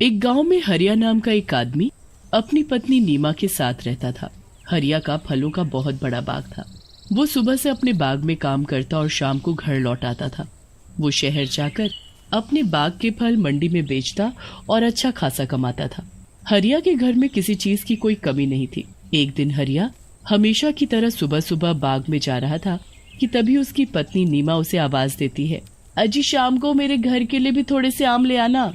एक गांव में हरिया नाम का एक आदमी अपनी पत्नी नीमा के साथ रहता था। हरिया का फलों का बहुत बड़ा बाग था। वो सुबह से अपने बाग में काम करता और शाम को घर लौट आता था। वो शहर जाकर अपने बाग के फल मंडी में बेचता और अच्छा खासा कमाता था। हरिया के घर में किसी चीज की कोई कमी नहीं थी। एक दिन हरिया हमेशा की तरह सुबह सुबह बाग में जा रहा था कि तभी उसकी पत्नी नीमा उसे आवाज देती है, अजी शाम को मेरे घर के लिए भी थोड़े से आम ले आना।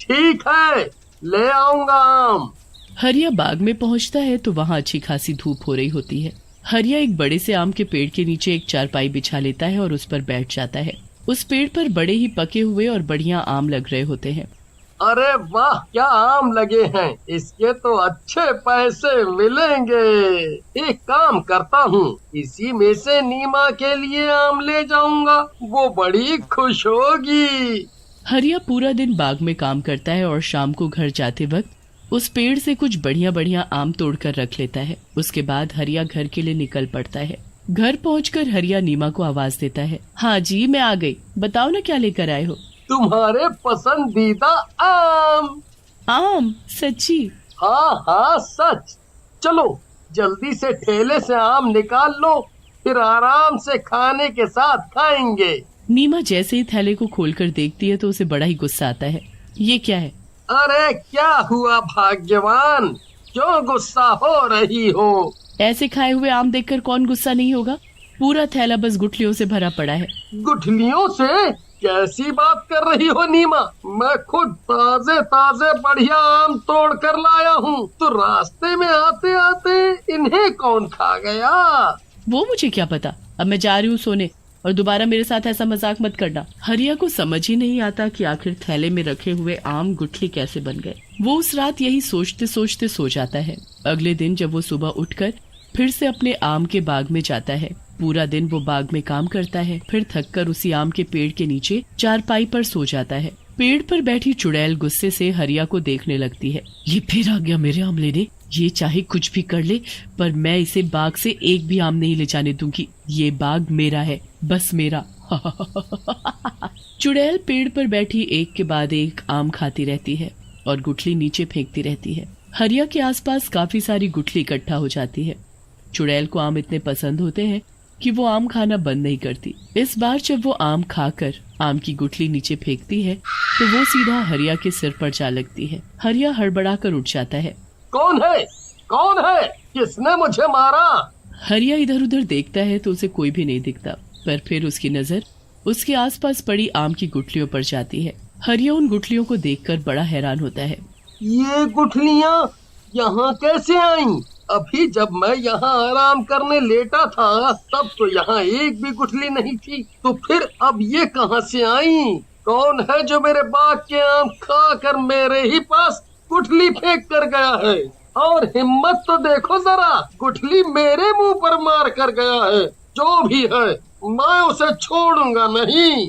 ठीक है, ले आऊंगा आम। हरिया बाग में पहुंचता है तो वहाँ अच्छी खासी धूप हो रही होती है। हरिया एक बड़े से आम के पेड़ के नीचे एक चारपाई बिछा लेता है और उस पर बैठ जाता है। उस पेड़ पर बड़े ही पके हुए और बढ़िया आम लग रहे होते हैं। अरे वाह, क्या आम लगे हैं, इसके तो अच्छे पैसे मिलेंगे। एक काम करता हूँ, इसी में से नीमा के लिए आम ले जाऊंगा, वो बड़ी खुश होगी। हरिया पूरा दिन बाग में काम करता है और शाम को घर जाते वक्त उस पेड़ से कुछ बढ़िया बढ़िया आम तोड़कर रख लेता है। उसके बाद हरिया घर के लिए निकल पड़ता है। घर पहुंचकर हरिया नीमा को आवाज देता है, हाँ जी मैं आ गई, बताओ ना क्या लेकर आए हो। तुम्हारे पसंदीदा आम। आम? सच्ची? हाँ हाँ सच। चलो जल्दी से ठेले से आम निकाल लो, फिर आराम से खाने के साथ खाएंगे। नीमा जैसे ही थैले को खोलकर देखती है तो उसे बड़ा ही गुस्सा आता है। ये क्या है? अरे क्या हुआ भाग्यवान, क्यों गुस्सा हो रही हो? ऐसे खाए हुए आम देखकर कौन गुस्सा नहीं होगा। पूरा थैला बस गुठलियों से भरा पड़ा है। गुठलियों से? कैसी बात कर रही हो नीमा, मैं खुद ताजे ताजे बढ़िया आम तोड़ कर लाया हूँ, तो रास्ते में आते आते इन्हें कौन खा गया? वो मुझे क्या पता, अब मैं जा रही हूँ सोने, और दोबारा मेरे साथ ऐसा मजाक मत करना। हरिया को समझ ही नहीं आता कि आखिर थैले में रखे हुए आम गुठली कैसे बन गए। वो उस रात यही सोचते सोचते सो जाता है। अगले दिन जब वो सुबह उठकर फिर से अपने आम के बाग में जाता है, पूरा दिन वो बाग में काम करता है, फिर थककर उसी आम के पेड़ के नीचे चारपाई पर सो जाता है। पेड़ पर बैठी चुड़ैल गुस्से से हरिया को देखने लगती है। ये फिर आ गया मेरे आम लेने, ये चाहे कुछ भी कर ले पर मैं इसे बाग से एक भी आम नहीं ले जाने दूंगी। ये बाग मेरा है, बस मेरा। चुड़ैल पेड़ पर बैठी एक के बाद एक आम खाती रहती है और गुठली नीचे फेंकती रहती है। हरिया के आसपास काफी सारी गुठली इकट्ठा हो जाती है। चुड़ैल को आम इतने पसंद होते हैं कि वो आम खाना बंद नहीं करती। इस बार जब वो आम खाकर आम की गुठली नीचे फेंकती है तो वो सीधा हरिया के सिर पर जा लगती है। हरिया हड़बड़ाकर उठ जाता है। कौन है? कौन है? किसने मुझे मारा? हरिया इधर उधर देखता है तो उसे कोई भी नहीं दिखता, पर फिर उसकी नजर उसके आसपास पड़ी आम की गुठलियों पर जाती है। हरिया उन गुठलियों को देखकर बड़ा हैरान होता है। ये गुठलियाँ यहाँ कैसे आईं? अभी जब मैं यहाँ आराम करने लेटा था तब तो यहाँ एक भी गुठली नहीं थी, तो फिर अब ये कहाँ से आईं? कौन है जो मेरे बाग के आम खाकर मेरे ही पास गुठली फेंक कर गया है? और हिम्मत तो देखो जरा, गुठली मेरे मुंह पर मार कर गया है। जो भी है मैं उसे छोड़ूंगा नहीं।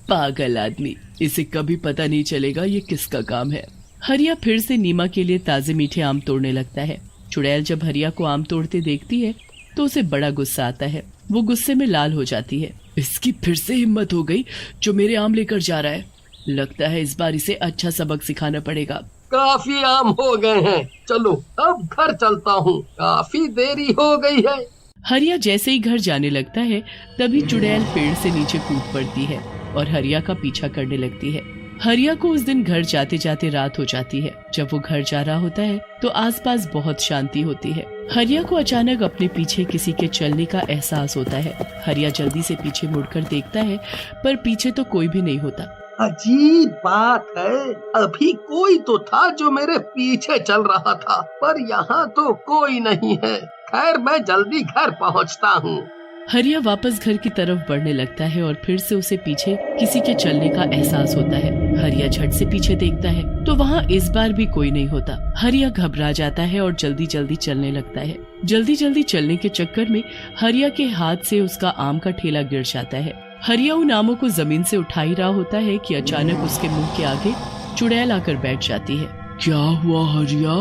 पागल आदमी, इसे कभी पता नहीं चलेगा ये किसका काम है। हरिया फिर से नीमा के लिए ताजे मीठे आम तोड़ने लगता है। चुड़ैल जब हरिया को आम तोड़ते देखती है तो उसे बड़ा गुस्सा आता है। वो गुस्से में लाल हो जाती है। इसकी फिर से हिम्मत हो गई जो मेरे आम लेकर जा रहा है। लगता है इस बार इसे अच्छा सबक सिखाना पड़ेगा। काफी आम हो गए हैं, चलो अब घर चलता हूँ, काफी देरी हो गई है। हरिया जैसे ही घर जाने लगता है तभी चुड़ैल पेड़ से नीचे कूद पड़ती है और हरिया का पीछा करने लगती है। हरिया को उस दिन घर जाते जाते रात हो जाती है। जब वो घर जा रहा होता है तो आसपास बहुत शांति होती है। हरिया को अचानक अपने पीछे किसी के चलने का एहसास होता है। हरिया जल्दी से पीछे मुड़कर देखता है पर पीछे तो कोई भी नहीं होता। अजीब बात है, अभी कोई तो था जो मेरे पीछे चल रहा था, पर यहाँ तो कोई नहीं है। खैर मैं जल्दी घर पहुँचता हूँ। हरिया वापस घर की तरफ बढ़ने लगता है और फिर से उसे पीछे किसी के चलने का एहसास होता है। हरिया झट से पीछे देखता है तो वहाँ इस बार भी कोई नहीं होता। हरिया घबरा जाता है और जल्दी जल्दी चलने लगता है। जल्दी जल्दी चलने के चक्कर में हरिया के हाथ से उसका आम का ठेला गिर जाता है। हरिया उन आमों को जमीन से उठा ही रहा होता है कि अचानक उसके मुंह के आगे चुड़ैल आकर बैठ जाती है। क्या हुआ हरिया,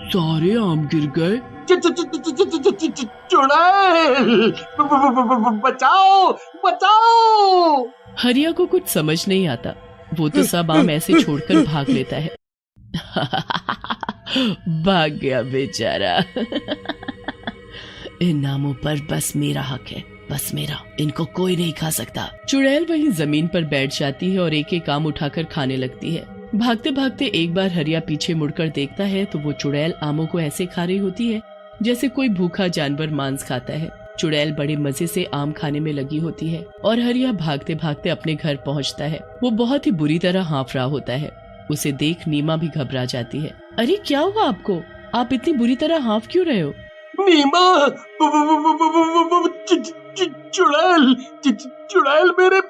सारे आम गिर गए? चुड़ैल, बचाओ बचाओ। हरिया को कुछ समझ नहीं आता। वो तो सब आम ऐसे छोड़कर भाग लेता है। भाग गया बेचारा। इन आमों पर बस मेरा हक है, बस मेरा, इनको कोई नहीं खा सकता। चुड़ैल वहीं जमीन पर बैठ जाती है और एक एक आम उठाकर खाने लगती है। भागते भागते एक बार हरिया पीछे मुड़कर देखता है तो वो चुड़ैल आमों को ऐसे खा रही होती है जैसे कोई भूखा जानवर मांस खाता है। चुड़ैल बड़े मजे से आम खाने में लगी होती है और हरिया भागते भागते अपने घर पहुंचता है। वो बहुत ही बुरी तरह हाँफ रहा होता है। उसे देख नीमा भी घबरा जाती है। अरे क्या हुआ आपको? आप इतनी बुरी तरह हाँफ क्यों रहे हो? नीमा, चुड़ैल, चुड़ैल मेरे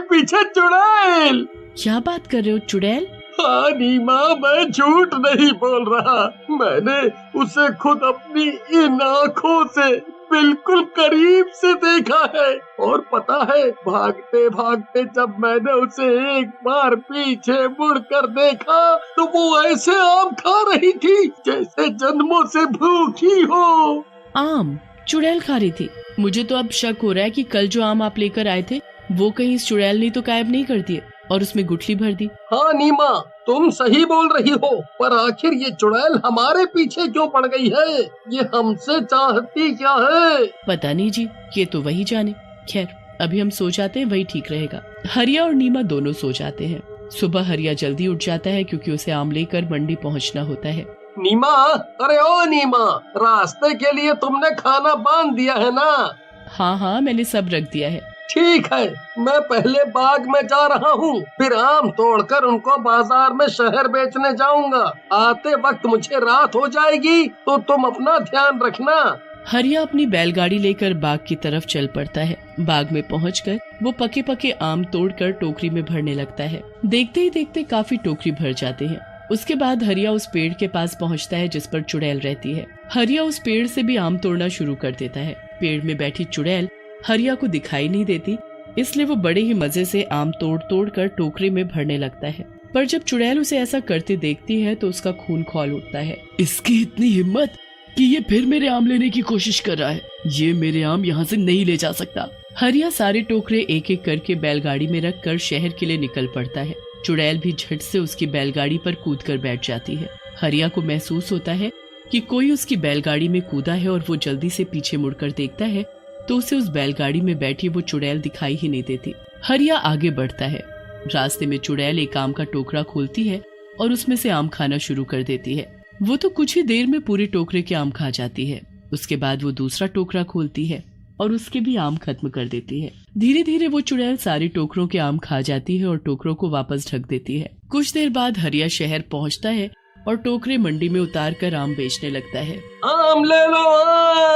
पीछे चुड़ैल। क्या बात कर रहे हो चुड़ैल? हाँ नीमा, मैं झूठ नहीं बोल रहा। मैंने उसे खुद अपनी इन आँखों से बिल्कुल करीब से देखा है। और पता है, भागते भागते जब मैंने उसे एक बार पीछे मुड़कर देखा तो वो ऐसे आम खा रही थी जैसे जन्मों से भूखी हो। आम चुड़ैल खा रही थी? मुझे तो अब शक हो रहा है कि कल जो आम आप लेकर आए थे वो कहीं इस चुड़ैल ने तो गायब नहीं कर दिए और उसमें गुठली भर दी। हाँ नीमा, तुम सही बोल रही हो, पर आखिर ये चुड़ैल हमारे पीछे क्यों पड़ गई है? ये हमसे चाहती क्या है? पता नहीं जी, ये तो वही जाने। खैर अभी हम सो जाते हैं, वही ठीक रहेगा। हरिया और नीमा दोनों सो जाते हैं। सुबह हरिया जल्दी उठ जाता है क्योंकि उसे आम लेकर मंडी पहुंचना होता है। नीमा, अरे ओ नीमा, रास्ते के लिए तुमने खाना बांध दिया है ना? हाँ, मैंने सब रख दिया है। ठीक है, मैं पहले बाग में जा रहा हूँ, फिर आम तोड़कर उनको बाजार में शहर बेचने जाऊंगा। आते वक्त मुझे रात हो जाएगी तो तुम अपना ध्यान रखना। हरिया अपनी बैलगाड़ी लेकर बाग की तरफ चल पड़ता है। बाग में पहुंचकर वो पके पके आम तोड़कर टोकरी में भरने लगता है। देखते ही देखते काफी टोकरी भर जाते हैं। उसके बाद हरिया उस पेड़ के पास पहुंचता है जिस पर चुड़ैल रहती है। हरिया उस पेड़ से भी आम तोड़ना शुरू कर देता है। पेड़ में बैठी चुड़ैल हरिया को दिखाई नहीं देती, इसलिए वो बड़े ही मजे से आम तोड़ तोड़ कर टोकरी में भरने लगता है। पर जब चुड़ैल उसे ऐसा करते देखती है तो उसका खून खौल उठता है। इसकी इतनी हिम्मत कि ये फिर मेरे आम लेने की कोशिश कर रहा है। ये मेरे आम यहाँ से नहीं ले जा सकता। हरिया सारे टोकरे एक एक करके बैलगाड़ी में रख कर शहर के लिए निकल पड़ता है। चुड़ैल भी झट से उसकी बैलगाड़ी पर कूद कर बैठ जाती है। हरिया को महसूस होता है कि कोई उसकी बैलगाड़ी में कूदा है और वो जल्दी से पीछे मुड़कर देखता है तो उसे उस बैलगाड़ी में बैठी वो चुड़ैल दिखाई ही नहीं देती। हरिया आगे बढ़ता है। रास्ते में चुड़ैल एक आम का टोकरा खोलती है और उसमें से आम खाना शुरू कर देती है। वो तो कुछ ही देर में पूरे टोकरे के आम खा जाती है। उसके बाद वो दूसरा टोकरा खोलती है और उसके भी आम खत्म कर देती है। धीरे धीरे वो चुड़ैल सारे टोकरों के आम खा जाती है और टोकरों को वापस ढक देती है। कुछ देर बाद हरिया शहर पहुंचता है और टोकरे मंडी में उतार कर आम बेचने लगता है। आम ले लो,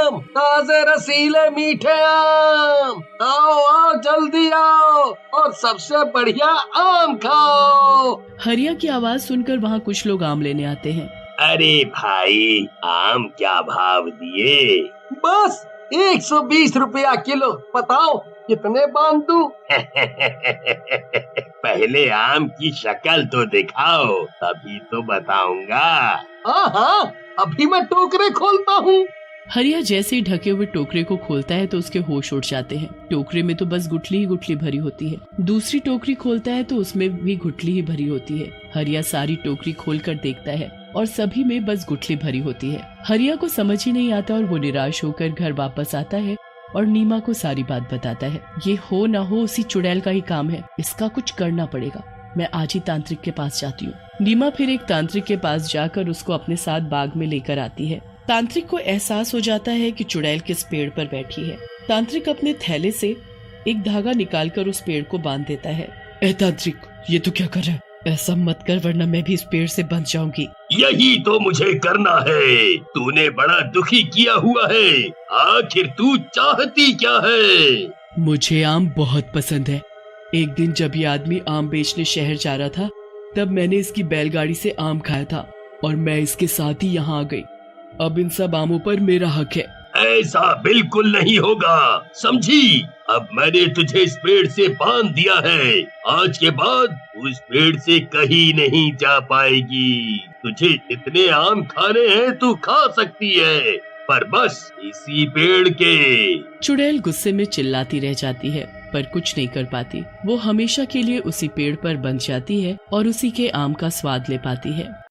आम ताजे रसीले मीठे आम, आओ आओ जल्दी आओ और सबसे बढ़िया आम खाओ। हरिया की आवाज सुनकर वहाँ कुछ लोग आम लेने आते हैं। अरे भाई, आम क्या भाव दिए? बस 120 रुपया किलो, बताओ कितने बांध दूं? पहले आम की शक्ल तो दिखाओ, तभी तो बताऊंगा। हाँ, अभी मैं टोकरे खोलता हूँ। हरिया जैसे ही ढके हुए टोकरे को खोलता है तो उसके होश उड़ जाते हैं। टोकरे में तो बस गुठली ही गुठली भरी होती है। दूसरी टोकरी खोलता है तो उसमें भी गुठली ही भरी होती है। हरिया सारी टोकरी खोलकर देखता है और सभी में बस गुठली भरी होती है। हरिया को समझ ही नहीं आता और वो निराश होकर घर वापस आता है और नीमा को सारी बात बताता है। ये हो ना हो उसी चुड़ैल का ही काम है, इसका कुछ करना पड़ेगा। मैं आज ही तांत्रिक के पास जाती हूँ। नीमा फिर एक तांत्रिक के पास जाकर उसको अपने साथ बाग में लेकर आती है। तांत्रिक को एहसास हो जाता है कि चुड़ैल किस पेड़ पर बैठी है। तांत्रिक अपने थैले से एक धागा निकालकर उस पेड़ को बांध देता है। ए तांत्रिक, ये तो क्या कर रहा है? ऐसा मत कर वरना मैं भी इस पेड़ से बंध जाऊंगी। यही तो मुझे करना है। तूने बड़ा दुखी किया हुआ है। आखिर तू चाहती क्या है? मुझे आम बहुत पसंद है। एक दिन जब ये आदमी आम बेचने शहर जा रहा था तब मैंने इसकी बैलगाड़ी से आम खाया था और मैं इसके साथ ही यहाँ आ गई। अब इन सब आमों पर मेरा हक है। ऐसा बिल्कुल नहीं होगा, समझी? अब मैंने तुझे इस पेड़ से बांध दिया है। आज के बाद उस पेड़ से कहीं नहीं जा पाएगी। तुझे जितने आम खाने हैं तू खा सकती है, पर बस इसी पेड़ के। चुड़ैल गुस्से में चिल्लाती रह जाती है। पर कुछ नहीं कर पाती। वो हमेशा के लिए उसी पेड़ पर बंध जाती है और उसी के आम का स्वाद ले पाती है।